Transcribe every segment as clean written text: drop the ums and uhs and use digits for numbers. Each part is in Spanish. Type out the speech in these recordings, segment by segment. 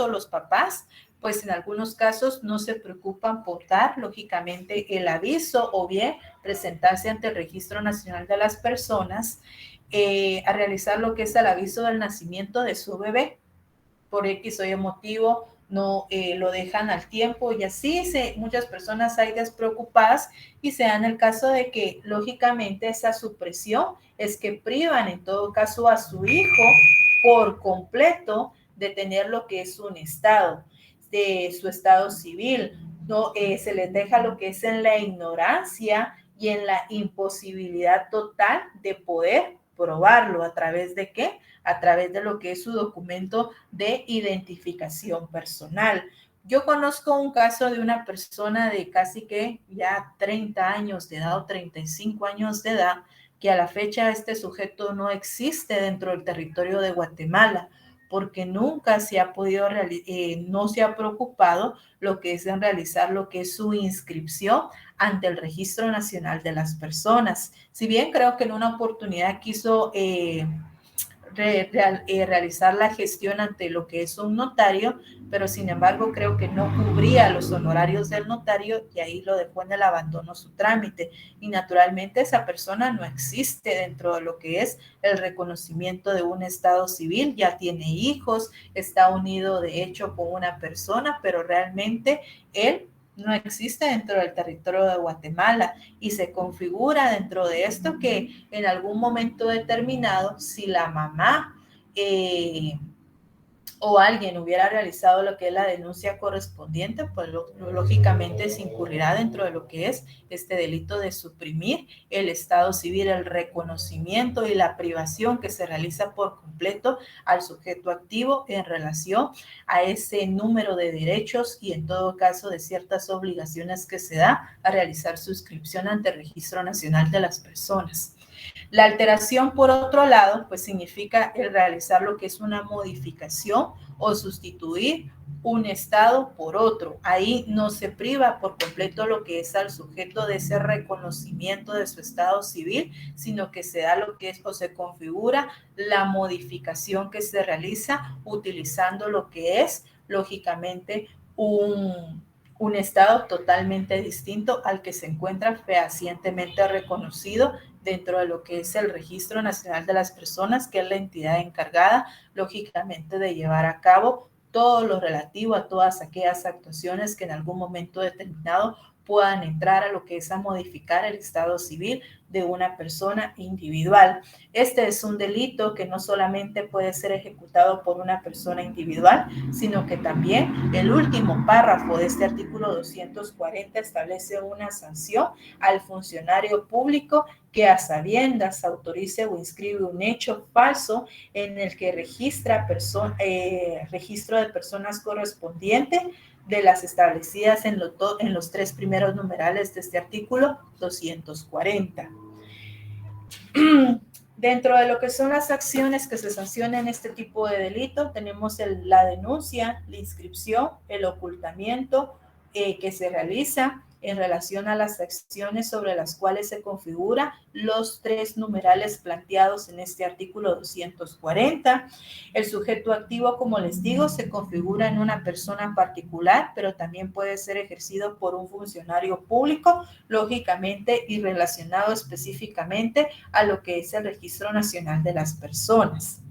incluso los papás, pues en algunos casos no se preocupan por dar, lógicamente, el aviso o bien presentarse ante el Registro Nacional de las Personas a realizar lo que es el aviso del nacimiento de su bebé. Por X o Y motivo no lo dejan al tiempo y así muchas personas hay despreocupadas y se dan el caso de que lógicamente esa supresión es que privan en todo caso a su hijo por completo de tener lo que es un estado, de su estado civil. No, se les deja lo que es en la ignorancia y en la imposibilidad total de poder probarlo. ¿A través de qué? A través de lo que es su documento de identificación personal. Yo conozco un caso de una persona de casi que ya 30 años de edad o 35 años de edad, que a la fecha este sujeto no existe dentro del territorio de Guatemala, porque nunca se ha podido, no se ha preocupado lo que es en realizar lo que es su inscripción ante el Registro Nacional de las Personas. Si bien creo que en una oportunidad quiso realizar la gestión ante lo que es un notario, pero sin embargo creo que no cubría los honorarios del notario y ahí lo dejó en el abandono su trámite. Y naturalmente esa persona no existe dentro de lo que es el reconocimiento de un estado civil, ya tiene hijos, está unido de hecho con una persona, pero realmente él no existe dentro del territorio de Guatemala y se configura dentro de esto que en algún momento determinado, si la mamá o alguien hubiera realizado lo que es la denuncia correspondiente, pues lógicamente se incurrirá dentro de lo que es este delito de suprimir el estado civil, el reconocimiento y la privación que se realiza por completo al sujeto activo en relación a ese número de derechos y en todo caso de ciertas obligaciones que se da a realizar su inscripción ante el Registro Nacional de las Personas. La alteración, por otro lado, pues significa el realizar lo que es una modificación o sustituir un estado por otro. Ahí no se priva por completo lo que es al sujeto de ese reconocimiento de su estado civil, sino que se da lo que es o se configura la modificación que se realiza utilizando lo que es, lógicamente, un estado totalmente distinto al que se encuentra fehacientemente reconocido dentro de lo que es el Registro Nacional de las Personas, que es la entidad encargada, lógicamente, de llevar a cabo todo lo relativo a todas aquellas actuaciones que en algún momento determinado puedan entrar a lo que es a modificar el estado civil de una persona individual. Este es un delito que no solamente puede ser ejecutado por una persona individual, sino que también el último párrafo de este artículo 240 establece una sanción al funcionario público que a sabiendas autorice o inscribe un hecho falso en el que registra registro de personas correspondiente de las establecidas en los 3 primeros numerales de este artículo 240. Dentro de lo que son las acciones que se sancionan este tipo de delito, tenemos la denuncia, la inscripción, el ocultamiento que se realiza en relación a las acciones sobre las cuales se configura los 3 numerales planteados en este artículo 240. El sujeto activo, como les digo, se configura en una persona particular, pero también puede ser ejercido por un funcionario público, lógicamente, y relacionado específicamente a lo que es el Registro Nacional de las Personas.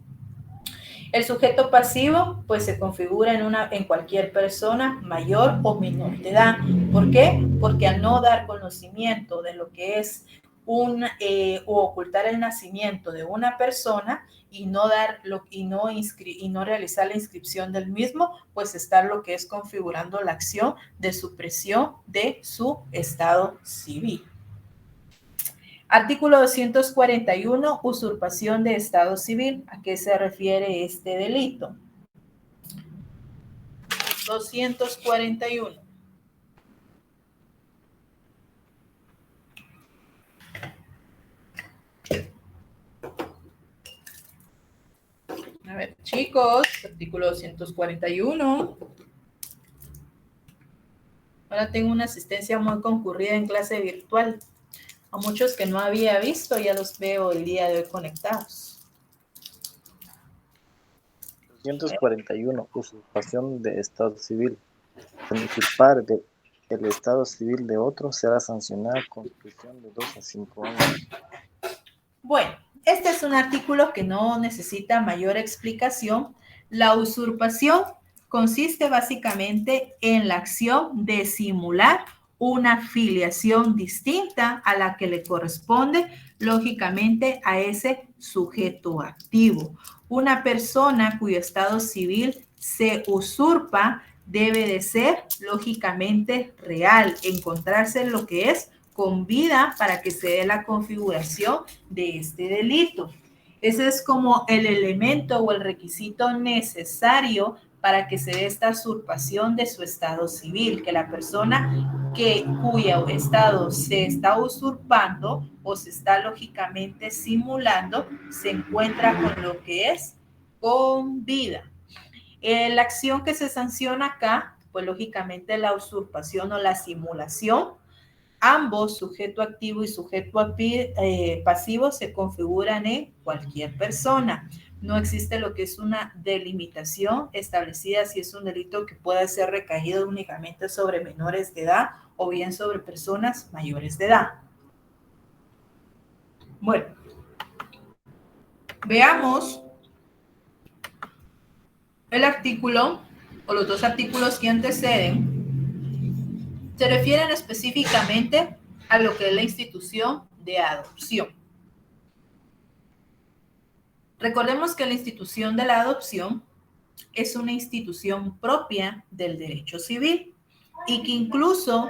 El sujeto pasivo, pues se configura en cualquier persona mayor o menor de edad. ¿Por qué? Porque al no dar conocimiento de lo que es o ocultar el nacimiento de una persona y no realizar la inscripción del mismo, pues está lo que es configurando la acción de supresión de su estado civil. Artículo 241, usurpación de estado civil. ¿A qué se refiere este delito? 241. A ver, chicos, artículo 241. Ahora tengo una asistencia muy concurrida en clase virtual. A muchos que no había visto, ya los veo el día de hoy conectados. 241. Usurpación de Estado civil. Con usurpar el Estado civil de otro será sancionada con prisión de 2 a 5 años. Bueno, este es un artículo que no necesita mayor explicación. La usurpación consiste básicamente en la acción de simular una filiación distinta a la que le corresponde, lógicamente, a ese sujeto activo. Una persona cuyo estado civil se usurpa debe de ser, lógicamente, real, encontrarse en lo que es con vida para que se dé la configuración de este delito. Ese es como el elemento o el requisito necesario para que se dé esta usurpación de su estado civil, que la persona cuyo estado se está usurpando o se está lógicamente simulando, se encuentra con lo que es con vida. La acción que se sanciona acá, pues lógicamente la usurpación o la simulación. Ambos, sujeto activo y sujeto pasivo, se configuran en cualquier persona. No existe lo que es una delimitación establecida si es un delito que pueda ser recaído únicamente sobre menores de edad o bien sobre personas mayores de edad. Bueno, veamos el artículo o los dos artículos que anteceden. Se refieren específicamente a lo que es la institución de adopción. Recordemos que la institución de la adopción es una institución propia del derecho civil y que incluso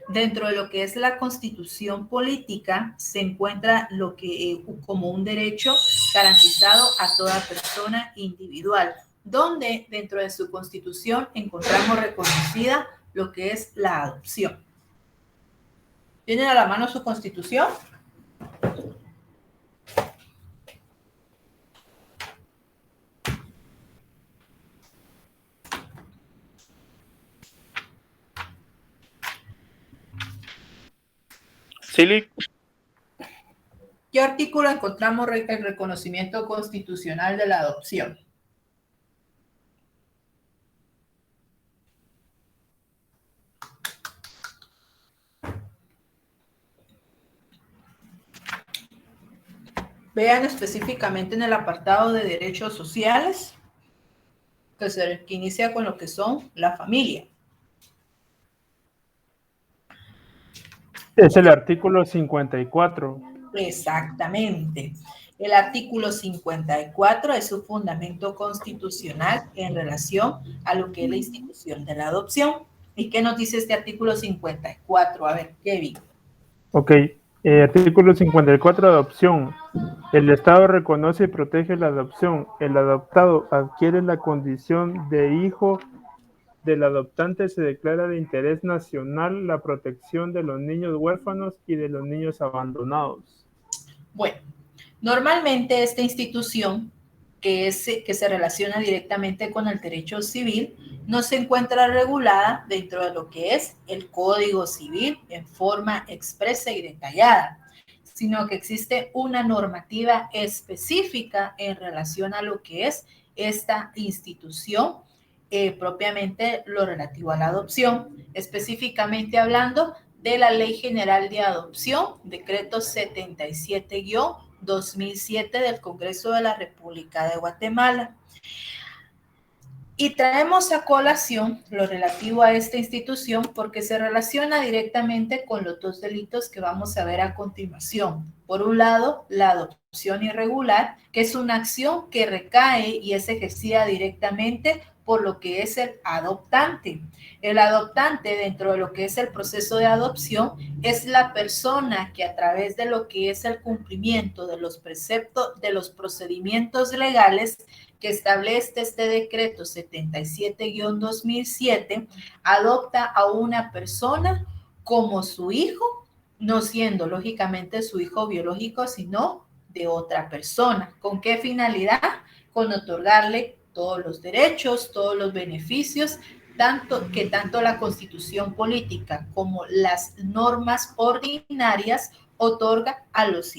dentro de lo que es la constitución política se encuentra lo que como un derecho garantizado a toda persona individual, donde dentro de su constitución encontramos reconocida lo que es la adopción. ¿Tienen a la mano su constitución? Sí. ¿Qué artículo encontramos el reconocimiento constitucional de la adopción? Vean específicamente en el apartado de derechos sociales, que inicia con lo que son la familia. Es el artículo 54. Exactamente. El artículo 54 es su fundamento constitucional en relación a lo que es la institución de la adopción. ¿Y qué nos dice este artículo 54? A ver, Kevin. Ok, artículo 54, adopción. El Estado reconoce y protege la adopción. El adoptado adquiere la condición de hijo del adoptante. Se declara de interés nacional la protección de los niños huérfanos y de los niños abandonados. Bueno, normalmente esta institución que se relaciona directamente con el derecho civil no se encuentra regulada dentro de lo que es el Código Civil en forma expresa y detallada, sino que existe una normativa específica en relación a lo que es esta institución, propiamente lo relativo a la adopción, específicamente hablando de la Ley General de Adopción, decreto 77-2007 del Congreso de la República de Guatemala. Y traemos a colación lo relativo a esta institución porque se relaciona directamente con los dos delitos que vamos a ver a continuación. Por un lado, la adopción irregular, que es una acción que recae y es ejercida directamente por lo que es el adoptante. El adoptante, dentro de lo que es el proceso de adopción, es la persona que a través de lo que es el cumplimiento de los preceptos, de los procedimientos legales que establece este decreto 77-2007, adopta a una persona como su hijo, no siendo lógicamente su hijo biológico, sino de otra persona. ¿Con qué finalidad? Con otorgarle todos los derechos, todos los beneficios, tanto la Constitución política como las normas ordinarias otorga a los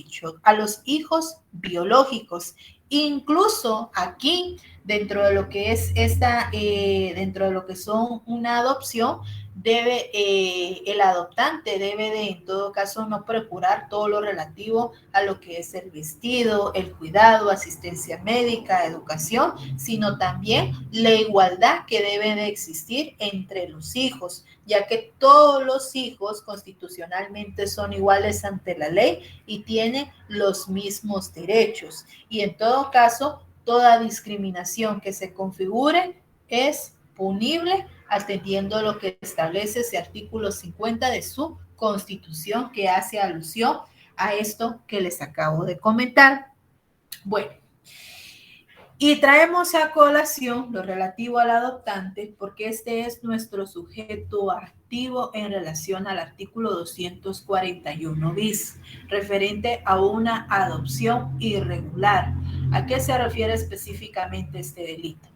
hijos biológicos. Incluso aquí, dentro de lo que es dentro de lo que son una adopción, el adoptante debe de, en todo caso, no procurar todo lo relativo a lo que es el vestido, el cuidado, asistencia médica, educación, sino también la igualdad que debe de existir entre los hijos, ya que todos los hijos constitucionalmente son iguales ante la ley y tienen los mismos derechos. Y en todo caso, toda discriminación que se configure es punible atendiendo lo que establece ese artículo 50 de su Constitución, que hace alusión a esto que les acabo de comentar. Bueno, y traemos a colación lo relativo al adoptante, porque este es nuestro sujeto activo en relación al artículo 241 bis, referente a una adopción irregular. ¿A qué se refiere específicamente este delito?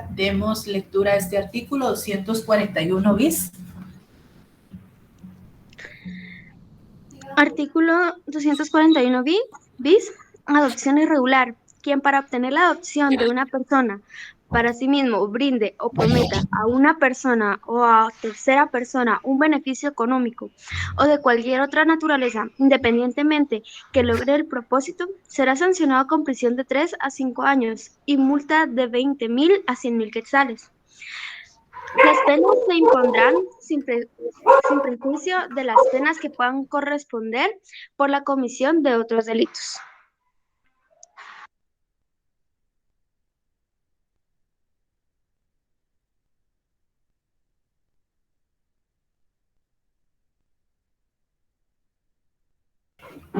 Demos lectura a este artículo 241 bis. Artículo 241 bis, adopción irregular. Quien para obtener la adopción de una persona para sí mismo brinde o prometa a una persona o a tercera persona un beneficio económico o de cualquier otra naturaleza, independientemente que logre el propósito, será sancionado con prisión de 3 a 5 años y multa de 20.000 a 100.000 quetzales. Las penas se impondrán sin prejuicio de las penas que puedan corresponder por la comisión de otros delitos.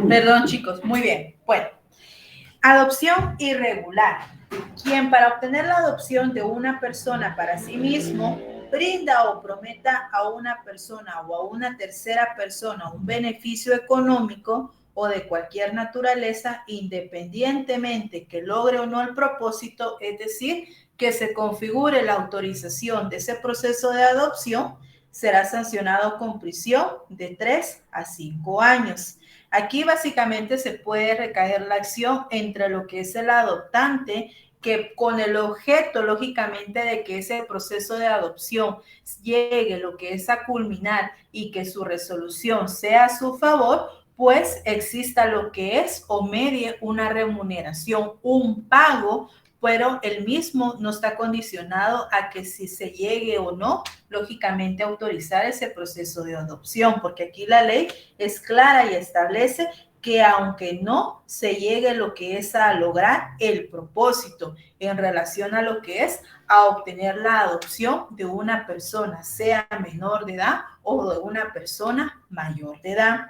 Perdón, chicos, muy bien. Bueno, adopción irregular. Quien para obtener la adopción de una persona para sí mismo brinda o prometa a una persona o a una tercera persona un beneficio económico o de cualquier naturaleza, independientemente que logre o no el propósito, es decir, que se configure la autorización de ese proceso de adopción, será sancionado con prisión de 3 a 5 años. Aquí básicamente se puede recaer la acción entre lo que es el adoptante, que con el objeto, lógicamente, de que ese proceso de adopción llegue lo que es a culminar y que su resolución sea a su favor, pues exista lo que es o medie una remuneración, un pago, pero el mismo no está condicionado a que si se llegue o no, lógicamente, autorizar ese proceso de adopción, porque aquí la ley es clara y establece que aunque no se llegue lo que es a lograr el propósito en relación a lo que es a obtener la adopción de una persona, sea menor de edad o de una persona mayor de edad.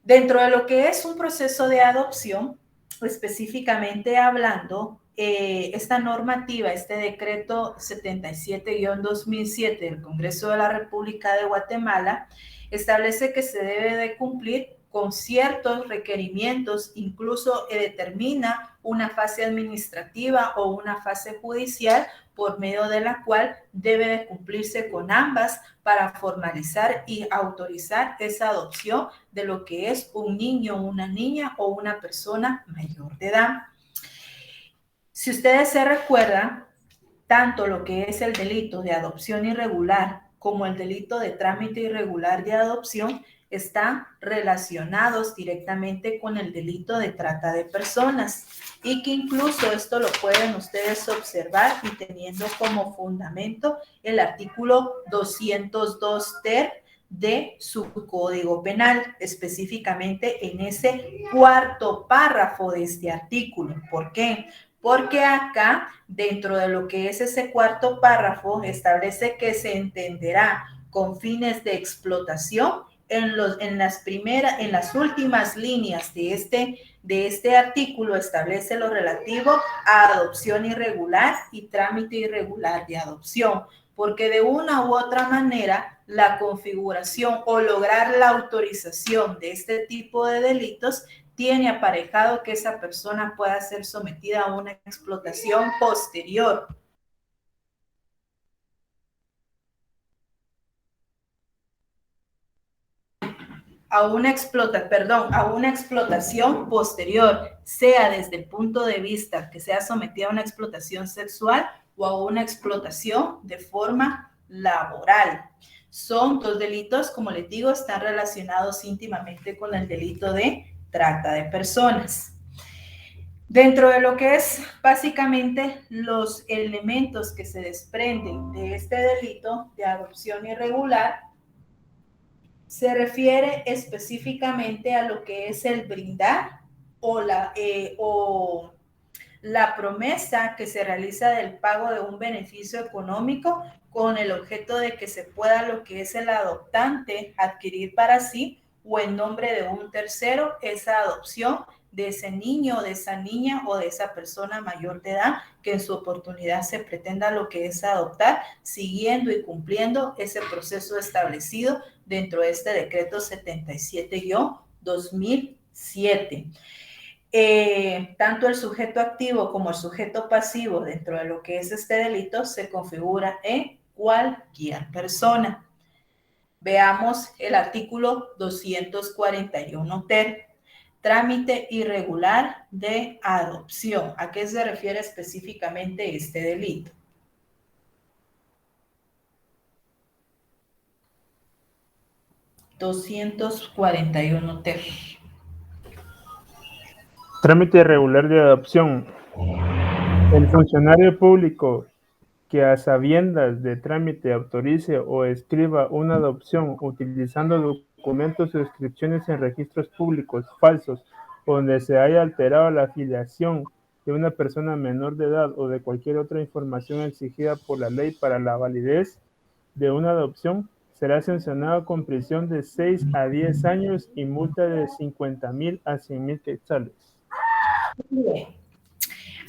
Dentro de lo que es un proceso de adopción, específicamente hablando, esta normativa, este decreto 77-2007 del Congreso de la República de Guatemala, establece que se debe de cumplir con ciertos requerimientos, incluso determina una fase administrativa o una fase judicial por medio de la cual debe de cumplirse con ambas para formalizar y autorizar esa adopción de lo que es un niño, una niña o una persona mayor de edad. Si ustedes se recuerdan, tanto lo que es el delito de adopción irregular como el delito de trámite irregular de adopción están relacionados directamente con el delito de trata de personas y que incluso esto lo pueden ustedes observar y teniendo como fundamento el artículo 202 ter de su Código Penal, específicamente en ese cuarto párrafo de este artículo. ¿Por qué? Porque acá, dentro de lo que es ese cuarto párrafo, establece que se entenderá con fines de explotación en las últimas líneas de este artículo establece lo relativo a adopción irregular y trámite irregular de adopción, porque de una u otra manera la configuración o lograr la autorización de este tipo de delitos tiene aparejado que esa persona pueda ser sometida a una explotación posterior. a una explotación posterior, sea desde el punto de vista que sea sometida a una explotación sexual o a una explotación de forma laboral. Son dos delitos, como les digo, están relacionados íntimamente con el delito de trata de personas. Dentro de lo que es básicamente los elementos que se desprenden de este delito de adopción irregular, se refiere específicamente a lo que es el brindar o la promesa que se realiza del pago de un beneficio económico con el objeto de que se pueda lo que es el adoptante adquirir para sí o en nombre de un tercero esa adopción de ese niño, de esa niña o de esa persona mayor de edad que en su oportunidad se pretenda lo que es adoptar, siguiendo y cumpliendo ese proceso establecido dentro de este decreto 77-2007. Tanto el sujeto activo como el sujeto pasivo dentro de lo que es este delito se configura en cualquier persona. Veamos el artículo 241 ter. Trámite irregular de adopción. ¿A qué se refiere específicamente este delito? (241 ter). Trámite irregular de adopción. El funcionario público que a sabiendas de trámite autorice o escriba una adopción utilizando documentos o inscripciones en registros públicos falsos donde se haya alterado la filiación de una persona menor de edad o de cualquier otra información exigida por la ley para la validez de una adopción, será sancionado con prisión de 6 a 10 años y multa de 50,000 a 100,000 quetzales. Bien.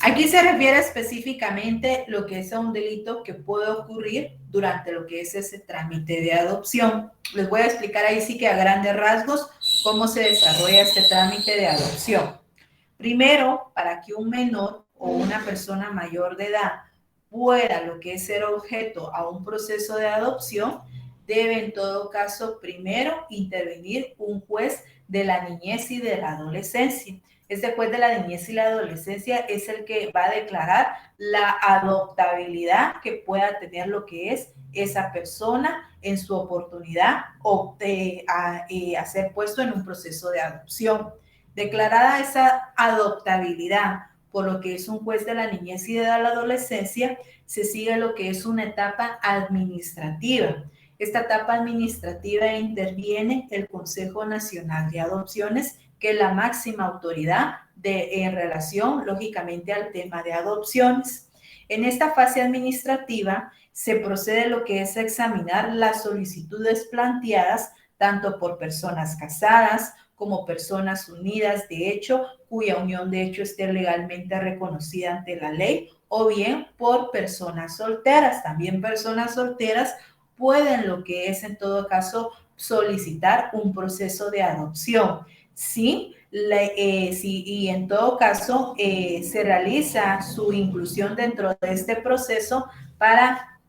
Aquí se refiere específicamente lo que es a un delito que puede ocurrir durante lo que es ese trámite de adopción. Les voy a explicar ahí sí que a grandes rasgos cómo se desarrolla este trámite de adopción. Primero, para que un menor o una persona mayor de edad pueda lo que es ser objeto a un proceso de adopción, debe en todo caso primero intervenir un juez de la niñez y de la adolescencia. Este juez de la niñez y la adolescencia es el que va a declarar la adoptabilidad que pueda tener lo que es esa persona en su oportunidad a ser puesto en un proceso de adopción. Declarada esa adoptabilidad por lo que es un juez de la niñez y de la adolescencia, se sigue lo que es una etapa administrativa. Esta etapa administrativa interviene el Consejo Nacional de Adopciones, que es la máxima autoridad en relación, lógicamente, al tema de adopciones. En esta fase administrativa se procede lo que es examinar las solicitudes planteadas tanto por personas casadas como personas unidas de hecho, cuya unión de hecho esté legalmente reconocida ante la ley, o bien por personas solteras. También personas solteras pueden lo que es en todo caso solicitar un proceso de adopción. Sí, y en todo caso se realiza su inclusión dentro de este proceso para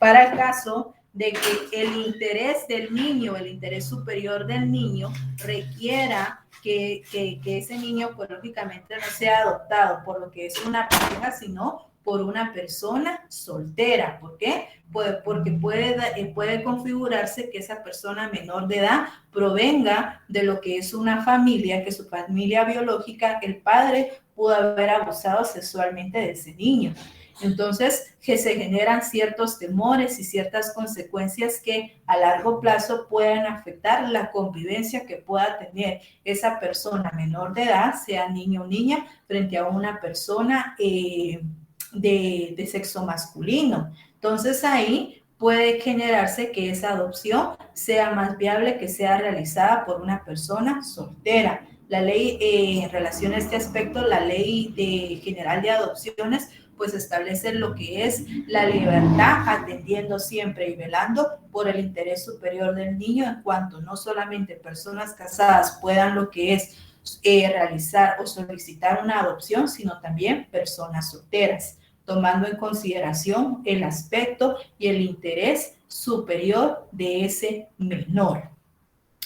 el caso de que el interés del niño, el interés superior del niño requiera que ese niño, pues lógicamente no sea adoptado por lo que es una pareja, sino por una persona soltera. ¿Por qué? Pues porque puede configurarse que esa persona menor de edad provenga de lo que es una familia, que su familia biológica, el padre pudo haber abusado sexualmente de ese niño. Entonces, que se generan ciertos temores y ciertas consecuencias que a largo plazo puedan afectar la convivencia que pueda tener esa persona menor de edad, sea niño o niña, frente a una persona de sexo masculino. Entonces, ahí puede generarse que esa adopción sea más viable que sea realizada por una persona soltera. La ley, en relación a este aspecto, la ley general de adopciones, pues establece lo que es la libertad, atendiendo siempre y velando por el interés superior del niño, en cuanto no solamente personas casadas puedan lo que es realizar o solicitar una adopción, sino también personas solteras. tomando en consideración el aspecto y el interés superior de ese menor.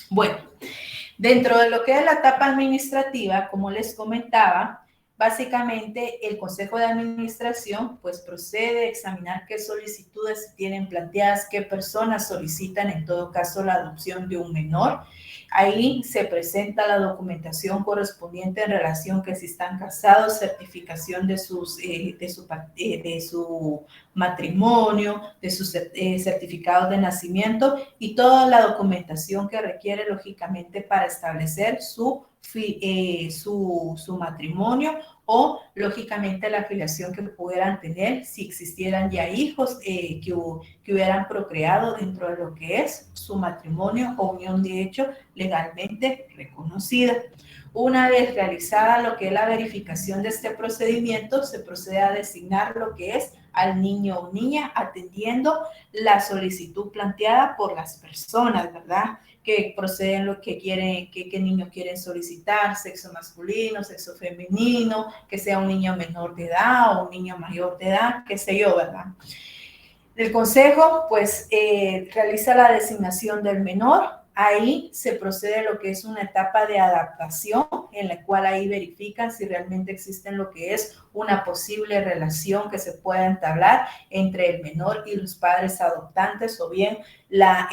Bueno, dentro de lo que es la etapa administrativa, como les comentaba, básicamente el Consejo de Administración pues procede a examinar qué solicitudes tienen planteadas, qué personas solicitan en todo caso la adopción de un menor. Ahí se presenta la documentación correspondiente en relación que si están casados, certificación de su matrimonio, de sus certificados de nacimiento y toda la documentación que requiere lógicamente para establecer su matrimonio o lógicamente la afiliación que pudieran tener si existieran ya hijos que hubieran procreado dentro de lo que es su matrimonio o unión de hecho legalmente reconocida. Una vez realizada lo que es la verificación de este procedimiento, se procede a designar lo que es al niño o niña atendiendo la solicitud planteada por las personas, ¿verdad? Que proceden lo que quieren, qué niños quieren solicitar, sexo masculino, sexo femenino, que sea un niño menor de edad o un niño mayor de edad, qué sé yo, ¿verdad? El consejo, pues, realiza la designación del menor. Ahí se procede a lo que es una etapa de adaptación, en la cual ahí verifican si realmente existe lo que es una posible relación que se pueda entablar entre el menor y los padres adoptantes o bien la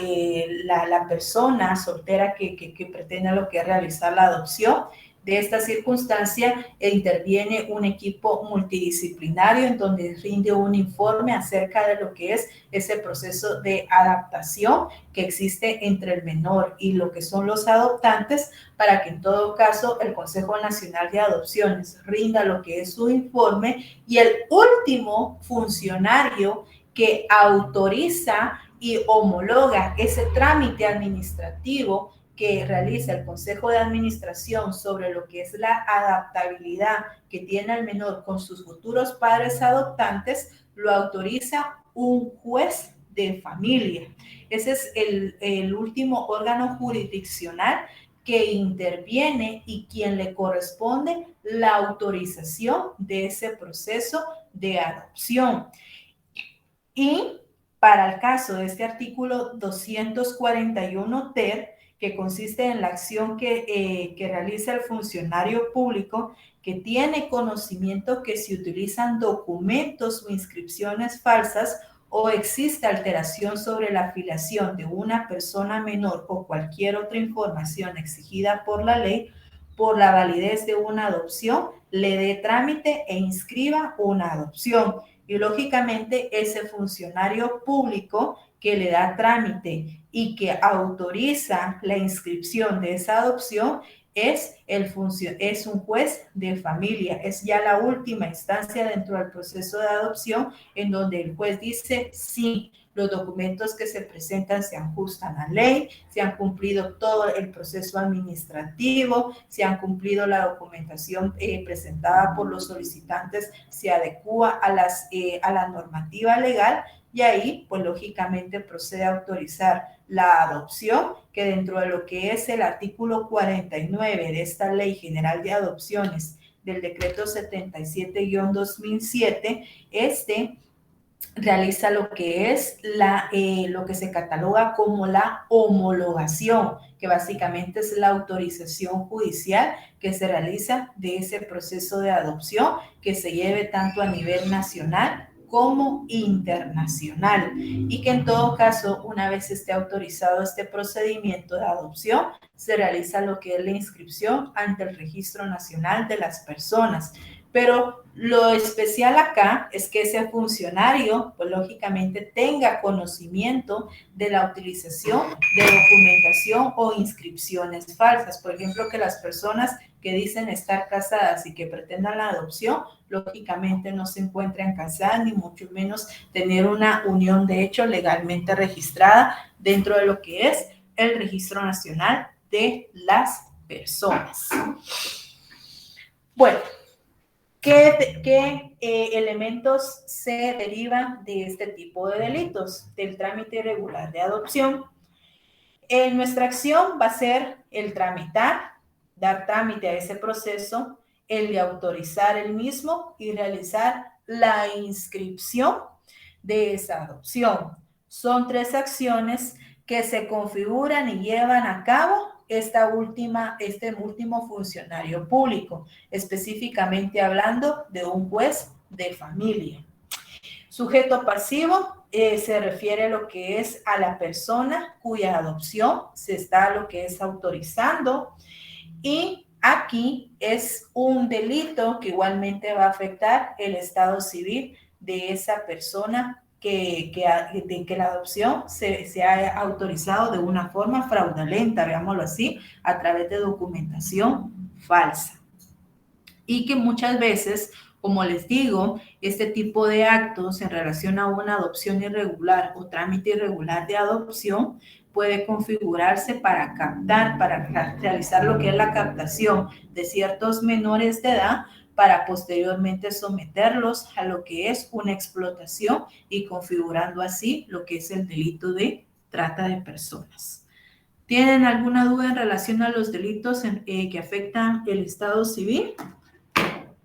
persona soltera que pretende lo que es realizar la adopción. De esta circunstancia interviene un equipo multidisciplinario en donde rinde un informe acerca de lo que es ese proceso de adaptación que existe entre el menor y lo que son los adoptantes para que en todo caso el Consejo Nacional de Adopciones rinda lo que es su informe y el último funcionario que autoriza y homologa ese trámite administrativo que realiza el Consejo de Administración sobre lo que es la adaptabilidad que tiene el menor con sus futuros padres adoptantes, lo autoriza un juez de familia. Ese es el último órgano jurisdiccional que interviene y quien le corresponde la autorización de ese proceso de adopción. Y para el caso de este artículo 241 ter, que consiste en la acción que realiza el funcionario público que tiene conocimiento que se utilizan documentos o inscripciones falsas o existe alteración sobre la afiliación de una persona menor o cualquier otra información exigida por la ley por la validez de una adopción, le dé trámite e inscriba una adopción. Y lógicamente ese funcionario público que le da trámite y que autoriza la inscripción de esa adopción es un juez de familia. Es ya la última instancia dentro del proceso de adopción en donde el juez dice sí, los documentos que se presentan se ajustan a ley, se han cumplido todo el proceso administrativo, se han cumplido la documentación presentada por los solicitantes, se adecúa a la normativa legal y ahí, pues lógicamente procede a autorizar la adopción, que dentro de lo que es el artículo 49 de esta Ley General de Adopciones del Decreto 77-2007, realiza lo que es lo que se cataloga como la homologación, que básicamente es la autorización judicial que se realiza de ese proceso de adopción que se lleve tanto a nivel nacional como internacional y que en todo caso, una vez esté autorizado este procedimiento de adopción, se realiza lo que es la inscripción ante el Registro Nacional de las Personas. Pero lo especial acá es que ese funcionario, pues lógicamente, tenga conocimiento de la utilización de documentación o inscripciones falsas. Por ejemplo, que las personas que dicen estar casadas y que pretendan la adopción, lógicamente no se encuentran casadas, ni mucho menos tener una unión de hecho legalmente registrada dentro de lo que es el Registro Nacional de las Personas. Bueno, ¿qué elementos se derivan de este tipo de delitos? Del trámite irregular de adopción. Nuestra acción va a ser el tramitar, dar trámite a ese proceso, el de autorizar el mismo y realizar la inscripción de esa adopción. Son 3 acciones que se configuran y llevan a cabo este último funcionario público, específicamente hablando de un juez de familia. Sujeto pasivo se refiere a lo que es a la persona cuya adopción se está lo que es autorizando, y aquí es un delito que igualmente va a afectar el estado civil de esa persona que la adopción se ha autorizado de una forma fraudulenta, veámoslo así, a través de documentación falsa. Y que muchas veces, como les digo, este tipo de actos en relación a una adopción irregular o trámite irregular de adopción puede configurarse para captar, para realizar lo que es la captación de ciertos menores de edad para posteriormente someterlos a lo que es una explotación y configurando así lo que es el delito de trata de personas. ¿Tienen alguna duda en relación a los delitos que afectan el estado civil?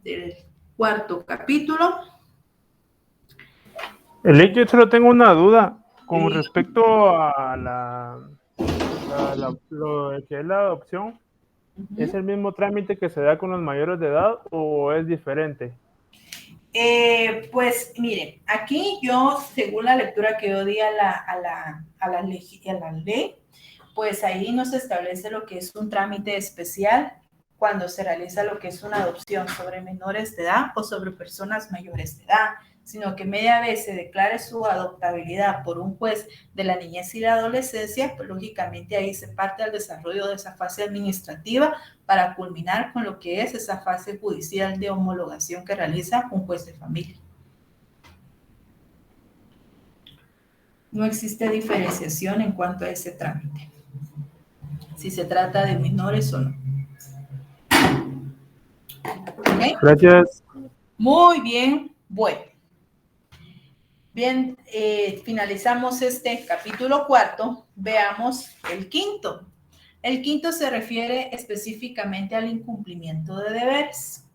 Del 4º capítulo. Yo solo tengo una duda con Sí. respecto a lo que es la adopción. ¿Es el mismo trámite que se da con los mayores de edad o es diferente? Pues miren, aquí yo, según la lectura que yo di a la ley, pues ahí nos establece lo que es un trámite especial cuando se realiza lo que es una adopción sobre menores de edad o sobre personas mayores de edad, sino que media vez se declare su adoptabilidad por un juez de la niñez y la adolescencia, pues lógicamente ahí se parte al desarrollo de esa fase administrativa para culminar con lo que es esa fase judicial de homologación que realiza un juez de familia. No existe diferenciación en cuanto a ese trámite, si se trata de menores o no. ¿Okay? Gracias. Muy bien, bueno. Bien, finalizamos este capítulo 4, veamos el 5º. El 5º se refiere específicamente al incumplimiento de deberes.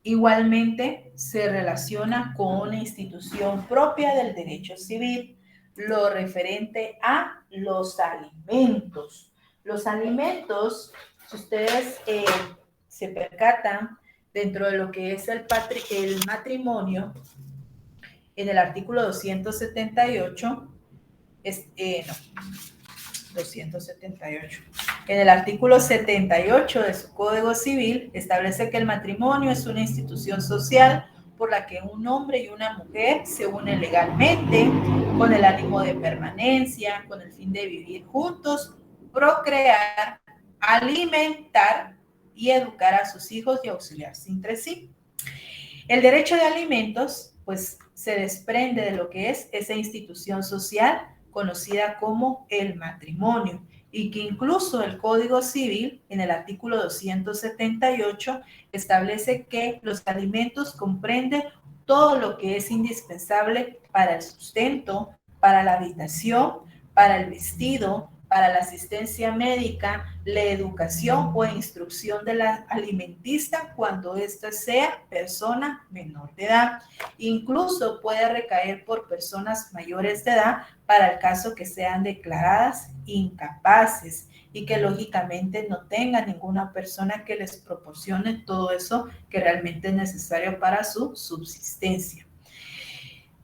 Igualmente se relaciona con una institución propia del derecho civil, lo referente a los alimentos. Los alimentos, si ustedes se percatan, dentro de lo que es el matrimonio, en el artículo 278, 278. En el artículo 78 de su Código Civil establece que el matrimonio es una institución social por la que un hombre y una mujer se unen legalmente con el ánimo de permanencia, con el fin de vivir juntos, procrear, alimentar y educar a sus hijos y auxiliarse entre sí. El derecho de alimentos, pues, se desprende de lo que es esa institución social conocida como el matrimonio, y que incluso el Código Civil, en el artículo 278, establece que los alimentos comprenden todo lo que es indispensable para el sustento, para la habitación, para el vestido, para la asistencia médica, la educación o instrucción de la alimentista cuando ésta sea persona menor de edad. Incluso puede recaer por personas mayores de edad para el caso que sean declaradas incapaces y que lógicamente no tengan ninguna persona que les proporcione todo eso que realmente es necesario para su subsistencia.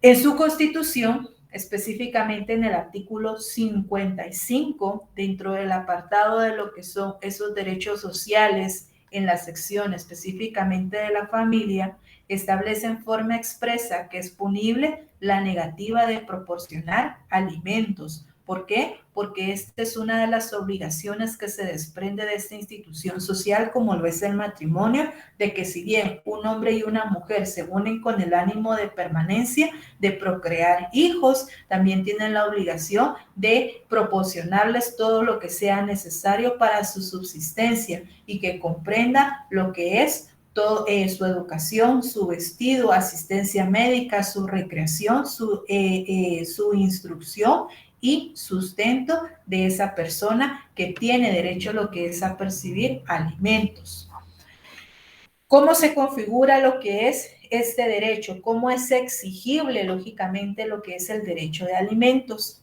En su Constitución, específicamente en el artículo 55, dentro del apartado de lo que son esos derechos sociales, en la sección específicamente de la familia, establece en forma expresa que es punible la negativa de proporcionar alimentos. ¿Por qué? Porque esta es una de las obligaciones que se desprende de esta institución social, como lo es el matrimonio, de que si bien un hombre y una mujer se unen con el ánimo de permanencia, de procrear hijos, también tienen la obligación de proporcionarles todo lo que sea necesario para su subsistencia y que comprenda lo que es todo, su educación, su vestido, asistencia médica, su recreación, su instrucción y sustento de esa persona que tiene derecho a lo que es a percibir alimentos. ¿Cómo se configura lo que es este derecho? ¿Cómo es exigible, lógicamente, lo que es el derecho de alimentos?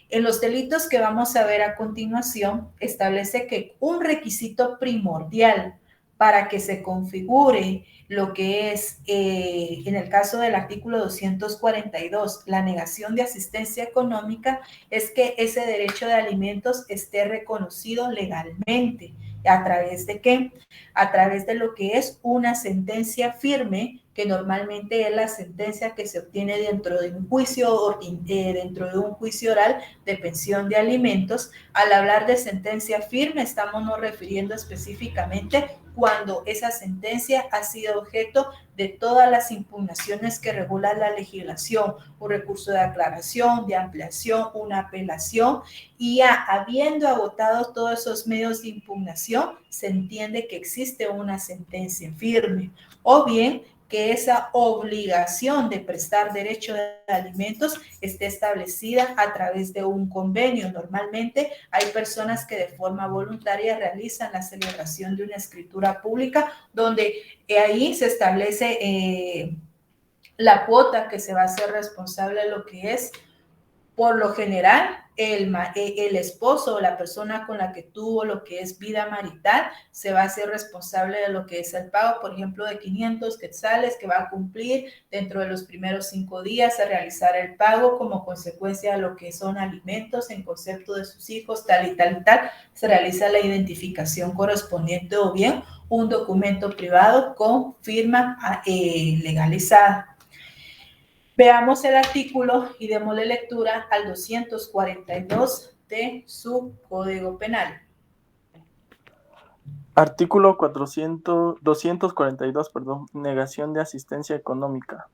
En los delitos que vamos a ver a continuación, establece que un requisito primordial para que se configure lo que es, en el caso del artículo 242, la negación de asistencia económica, es que ese derecho de alimentos esté reconocido legalmente. ¿A través de qué? A través de lo que es una sentencia firme, que normalmente es la sentencia que se obtiene dentro de un juicio oral de pensión de alimentos. Al hablar de sentencia firme, estamos nos refiriendo específicamente cuando esa sentencia ha sido objeto de todas las impugnaciones que regula la legislación, un recurso de aclaración, de ampliación, una apelación, y ya habiendo agotado todos esos medios de impugnación, se entiende que existe una sentencia firme. O bien, que esa obligación de prestar derecho de alimentos esté establecida a través de un convenio. Normalmente hay personas que de forma voluntaria realizan la celebración de una escritura pública donde ahí se establece la cuota que se va a hacer responsable de lo que es, por lo general, el esposo o la persona con la que tuvo lo que es vida marital se va a hacer responsable de lo que es el pago, por ejemplo, de 500 quetzales que va a cumplir dentro de los primeros 5 días a realizar el pago como consecuencia de lo que son alimentos en concepto de sus hijos, tal y tal y tal. Se realiza la identificación correspondiente o bien un documento privado con firma legalizada. Veamos el artículo y démosle lectura al 242 de su Código Penal. Artículo 242, negación de asistencia económica.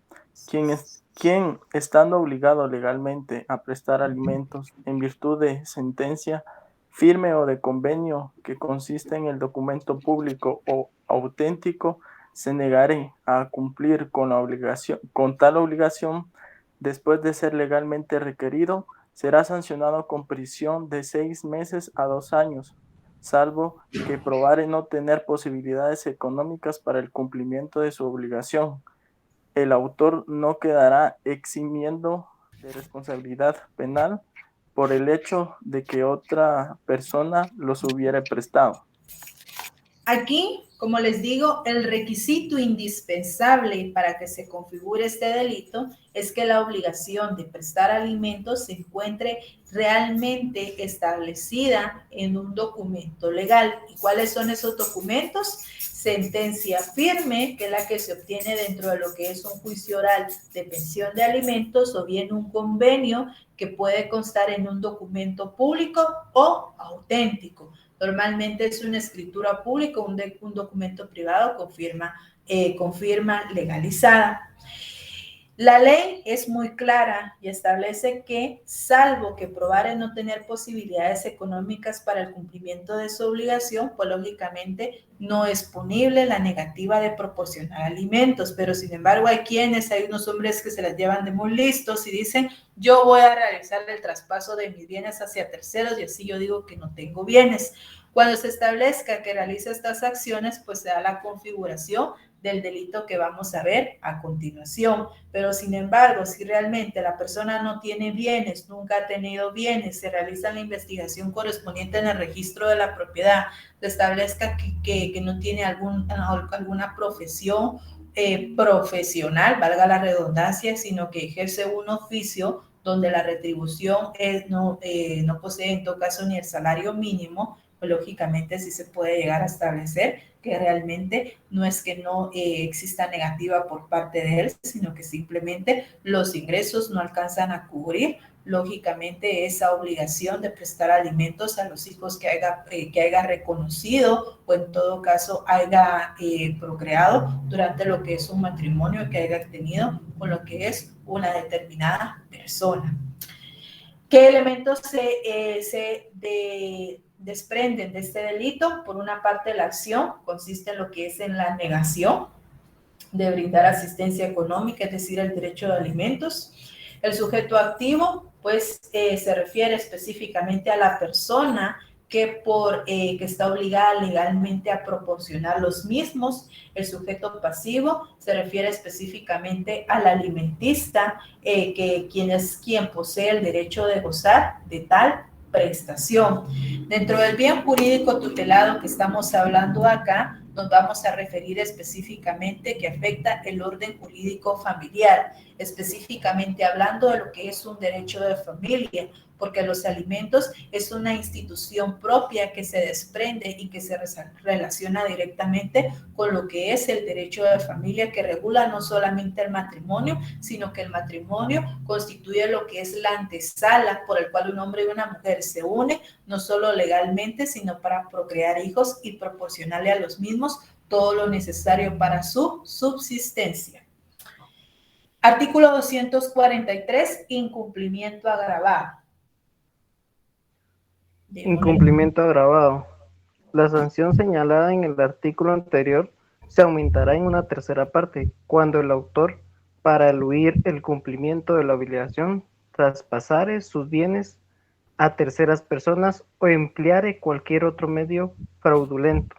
Quien, estando obligado legalmente a prestar alimentos en virtud de sentencia firme o de convenio que consiste en el documento público o auténtico, se negare a cumplir con tal obligación, después de ser legalmente requerido, será sancionado con prisión de 6 meses a 2 años, salvo que probare no tener posibilidades económicas para el cumplimiento de su obligación. El autor no quedará eximiendo de responsabilidad penal por el hecho de que otra persona los hubiera prestado. Aquí, como les digo, el requisito indispensable para que se configure este delito es que la obligación de prestar alimentos se encuentre realmente establecida en un documento legal. ¿Y cuáles son esos documentos? Sentencia firme, que es la que se obtiene dentro de lo que es un juicio oral de pensión de alimentos, o bien un convenio que puede constar en un documento público o auténtico. Normalmente es una escritura pública, un documento privado con firma legalizada. La ley es muy clara y establece que, salvo que probare no tener posibilidades económicas para el cumplimiento de su obligación, pues lógicamente no es punible la negativa de proporcionar alimentos. Pero sin embargo hay unos hombres que se las llevan de muy listos y dicen: yo voy a realizar el traspaso de mis bienes hacia terceros y así yo digo que no tengo bienes. Cuando se establezca que realiza estas acciones, pues se da la configuración del delito que vamos a ver a continuación. Pero sin embargo, si realmente la persona no tiene bienes, nunca ha tenido bienes, se realiza la investigación correspondiente en el registro de la propiedad, se establezca que no tiene alguna profesión profesional, valga la redundancia, sino que ejerce un oficio donde la retribución no posee en todo caso ni el salario mínimo, pues lógicamente sí se puede llegar a establecer que realmente no es que no exista negativa por parte de él, sino que simplemente los ingresos no alcanzan a cubrir, lógicamente, esa obligación de prestar alimentos a los hijos que haya reconocido o en todo caso haya procreado durante lo que es un matrimonio que haya tenido con lo que es una determinada persona. ¿Qué elementos se desprenden de este delito? Por una parte, la acción consiste en lo que es en la negación de brindar asistencia económica, es decir, el derecho de alimentos. El sujeto activo, pues, se refiere específicamente a la persona que está obligada legalmente a proporcionar los mismos. El sujeto pasivo se refiere específicamente al alimentista, quien posee el derecho de gozar de tal prestación. Dentro del bien jurídico tutelado que estamos hablando acá, nos vamos a referir específicamente que afecta el orden jurídico familiar, específicamente hablando de lo que es un derecho de familia, porque los alimentos es una institución propia que se desprende y que se relaciona directamente con lo que es el derecho de familia, que regula no solamente el matrimonio, sino que el matrimonio constituye lo que es la antesala por el cual un hombre y una mujer se unen, no solo legalmente, sino para procrear hijos y proporcionarle a los mismos todo lo necesario para su subsistencia. Artículo 243, incumplimiento agravado. Incumplimiento agravado. La sanción señalada en el artículo anterior se aumentará en una tercera parte cuando el autor, para eludir el cumplimiento de la obligación, traspasare sus bienes a terceras personas o empleare cualquier otro medio fraudulento.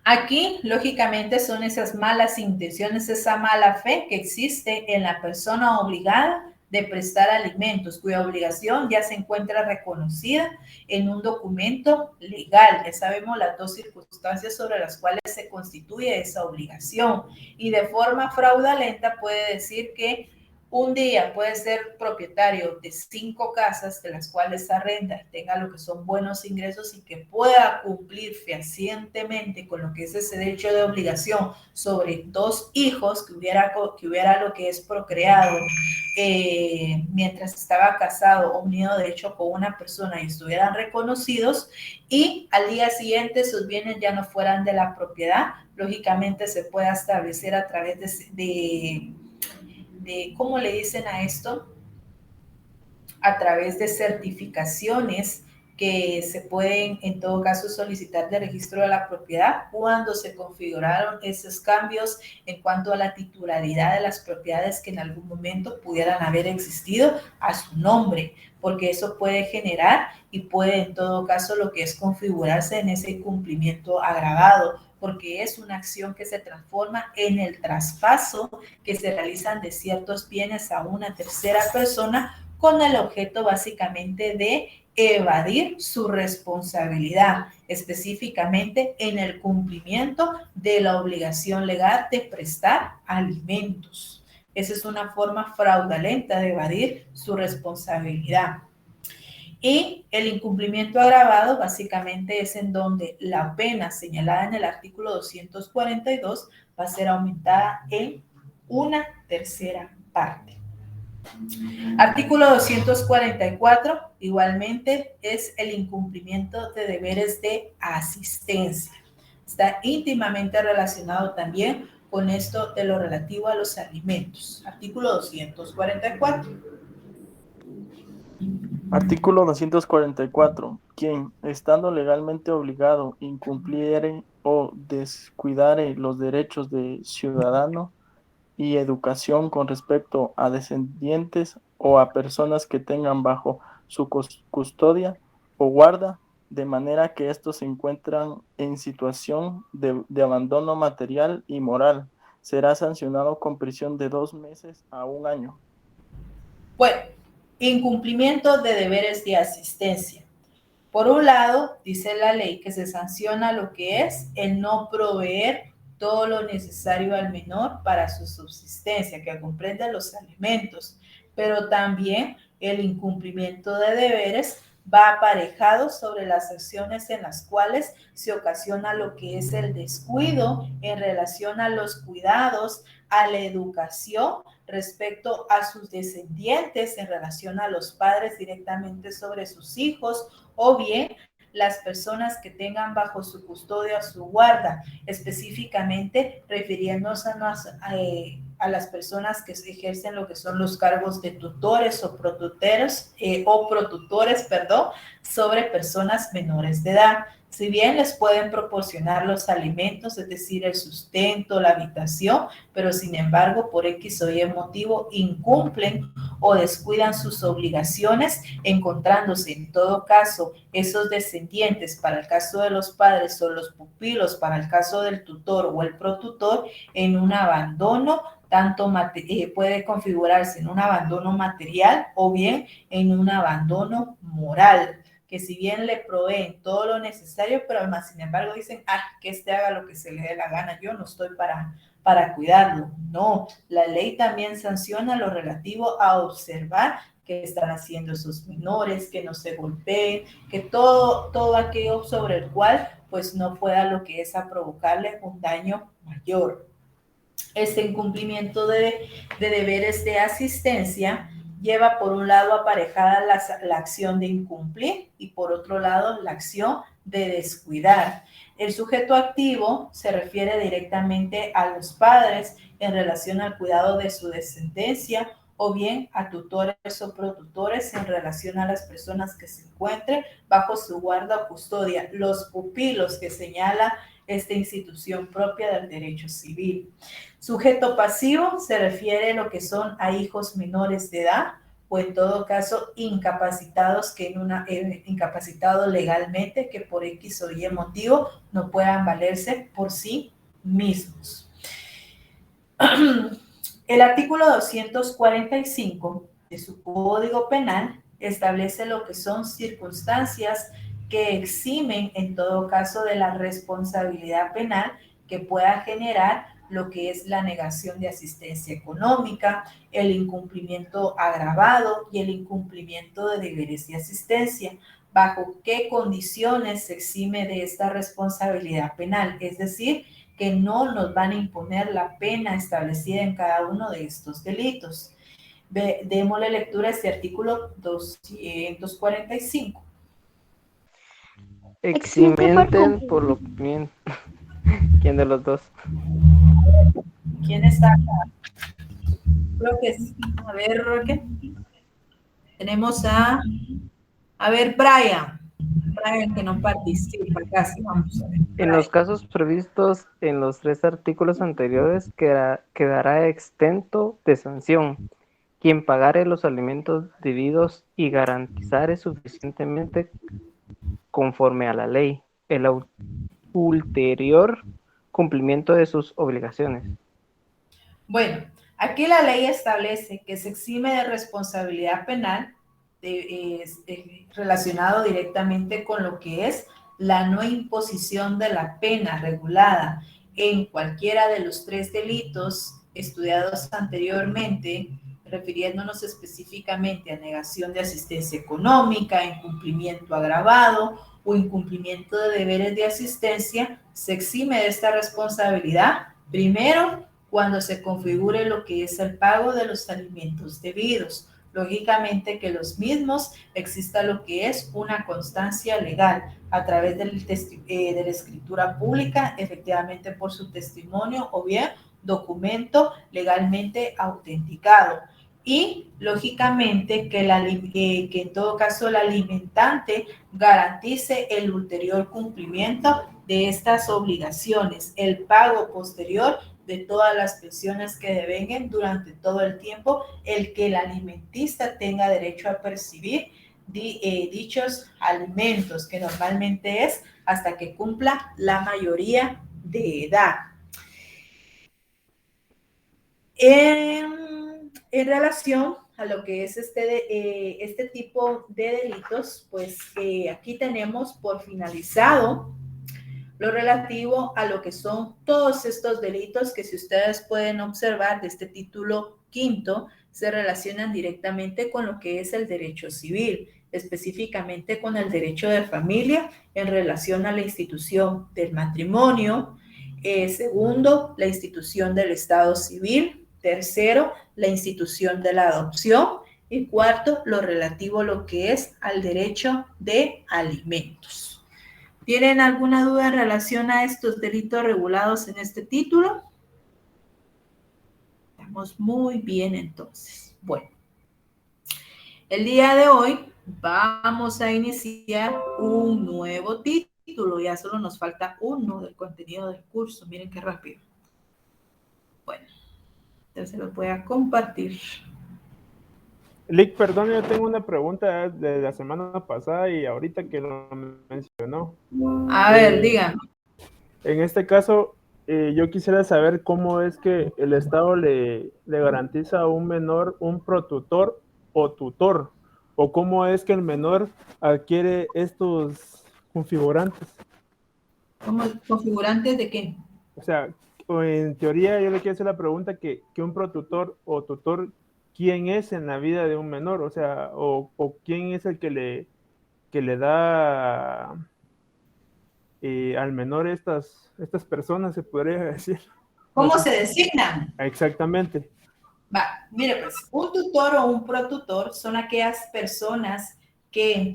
Aquí, lógicamente, son esas malas intenciones, esa mala fe que existe en la persona obligada de prestar alimentos, cuya obligación ya se encuentra reconocida en un documento legal. Ya sabemos las dos circunstancias sobre las cuales se constituye esa obligación. Y de forma fraudulenta puede decir que un día puede ser propietario de 5 casas, de las cuales arrenda y tenga lo que son buenos ingresos y que pueda cumplir fehacientemente con lo que es ese derecho de obligación sobre 2 hijos que hubiera lo que es procreado mientras estaba casado o unido de hecho con una persona y estuvieran reconocidos, y al día siguiente sus bienes ya no fueran de la propiedad. Lógicamente se puede establecer a través de ¿cómo le dicen a esto? A través de certificaciones que se pueden en todo caso solicitar de registro de la propiedad cuando se configuraron esos cambios en cuanto a la titularidad de las propiedades que en algún momento pudieran haber existido a su nombre, porque eso puede generar y puede en todo caso lo que es configurarse en ese incumplimiento agravado, porque es una acción que se transforma en el traspaso que se realizan de ciertos bienes a una tercera persona con el objeto básicamente de evadir su responsabilidad, específicamente en el cumplimiento de la obligación legal de prestar alimentos. Esa es una forma fraudulenta de evadir su responsabilidad. Y el incumplimiento agravado básicamente es en donde la pena señalada en el artículo 242 va a ser aumentada en una tercera parte. Artículo 244, igualmente, es el incumplimiento de deberes de asistencia. Está íntimamente relacionado también con esto de lo relativo a los alimentos. Artículo 244. Artículo 244. Quien, estando legalmente obligado, incumpliere o descuidare los derechos de ciudadano y educación con respecto a descendientes o a personas que tengan bajo su custodia o guarda, de manera que estos se encuentran en situación de abandono material y moral, será sancionado con prisión de 2 meses a 1 año. Bueno, incumplimiento de deberes de asistencia. Por un lado, dice la ley que se sanciona lo que es el no proveer todo lo necesario al menor para su subsistencia, que comprende los alimentos, pero también el incumplimiento de deberes va aparejado sobre las acciones en las cuales se ocasiona lo que es el descuido en relación a los cuidados, a la educación respecto a sus descendientes, en relación a los padres directamente sobre sus hijos, o bien las personas que tengan bajo su custodia o su guarda, específicamente refiriéndonos a las personas que ejercen lo que son los cargos de tutores o protutores, sobre personas menores de edad. Si bien les pueden proporcionar los alimentos, es decir, el sustento, la habitación, pero sin embargo, por X o Y motivo, incumplen o descuidan sus obligaciones, encontrándose en todo caso esos descendientes para el caso de los padres o los pupilos para el caso del tutor o el protutor en un abandono, tanto puede configurarse en un abandono material o bien en un abandono moral, que si bien le proveen todo lo necesario, pero además, sin embargo, dicen, que este haga lo que se le dé la gana, yo no estoy para cuidarlo. No, la ley también sanciona lo relativo a observar qué están haciendo esos menores, que no se golpeen, que todo aquello sobre el cual pues no pueda lo que es a provocarle un daño mayor. Este incumplimiento de deberes de asistencia lleva por un lado aparejada la acción de incumplir y por otro lado la acción de descuidar. El sujeto activo se refiere directamente a los padres en relación al cuidado de su descendencia o bien a tutores o protutores en relación a las personas que se encuentren bajo su guarda o custodia, los pupilos que señala esta institución propia del derecho civil. Sujeto pasivo se refiere a lo que son a hijos menores de edad o en todo caso incapacitados incapacitados legalmente que por X o Y motivo no puedan valerse por sí mismos. El artículo 245 de su Código Penal establece lo que son circunstancias que eximen en todo caso de la responsabilidad penal que pueda generar lo que es la negación de asistencia económica, el incumplimiento agravado y el incumplimiento de deberes de asistencia. ¿Bajo qué condiciones se exime de esta responsabilidad penal? Es decir, que no nos van a imponer la pena establecida en cada uno de estos delitos. Démosle lectura a este artículo 245. Eximenten por lo bien. ¿Quién de los dos? ¿Quién está acá? Creo que sí. A ver, Roque. Tenemos a ver, Brian, que no participa casi. Vamos a ver. En los casos previstos en los 3 artículos anteriores quedará exento de sanción quien pagare los alimentos debidos y garantizare suficientemente conforme a la ley el ulterior cumplimiento de sus obligaciones. Bueno, aquí la ley establece que se exime de responsabilidad penal relacionado directamente con lo que es la no imposición de la pena regulada en cualquiera de los 3 delitos estudiados anteriormente, refiriéndonos específicamente a negación de asistencia económica, incumplimiento agravado o incumplimiento de deberes de asistencia, se exime de esta responsabilidad, primero, cuando se configure lo que es el pago de los alimentos debidos. Lógicamente que los mismos exista lo que es una constancia legal a través de la escritura pública, efectivamente por su testimonio o bien documento legalmente autenticado. Y lógicamente que en todo caso la alimentante garantice el ulterior cumplimiento de estas obligaciones, el pago posterior de todas las pensiones que devenguen durante todo el tiempo el que el alimentista tenga derecho a percibir dichos alimentos, que normalmente es hasta que cumpla la mayoría de edad. En relación a lo que es este tipo de delitos, pues aquí tenemos por finalizado lo relativo a lo que son todos estos delitos que, si ustedes pueden observar de este título quinto, se relacionan directamente con lo que es el derecho civil, específicamente con el derecho de familia en relación a la institución del matrimonio. Segundo, la institución del estado civil. Tercero, la institución de la adopción. Y cuarto, lo relativo a lo que es al derecho de alimentos. ¿Tienen alguna duda en relación a estos delitos regulados en este título? Estamos muy bien entonces. Bueno, el día de hoy vamos a iniciar un nuevo título. Ya solo nos falta uno del contenido del curso. Miren qué rápido. Bueno, entonces los voy a compartir. Lick, perdón, yo tengo una pregunta de la semana pasada y ahorita que lo mencionó. A ver, dígame. En este caso, yo quisiera saber cómo es que el Estado le garantiza a un menor un protutor o tutor, o cómo es que el menor adquiere estos configurantes. ¿Cómo configurantes de qué? O sea, en teoría yo le quiero hacer la pregunta que un protutor o tutor, ¿quién es en la vida de un menor? O sea, o quién es el que le da al menor estas personas, se podría decir. No ¿Cómo sé. se designan? Exactamente. Va, mire pues, un tutor o un protutor son aquellas personas que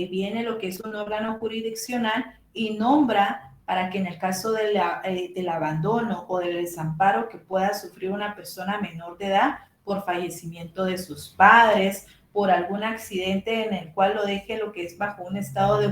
viene lo que es un órgano jurisdiccional y nombra para que en el caso del abandono o del desamparo que pueda sufrir una persona menor de edad por fallecimiento de sus padres, por algún accidente en el cual lo deje lo que es bajo un estado de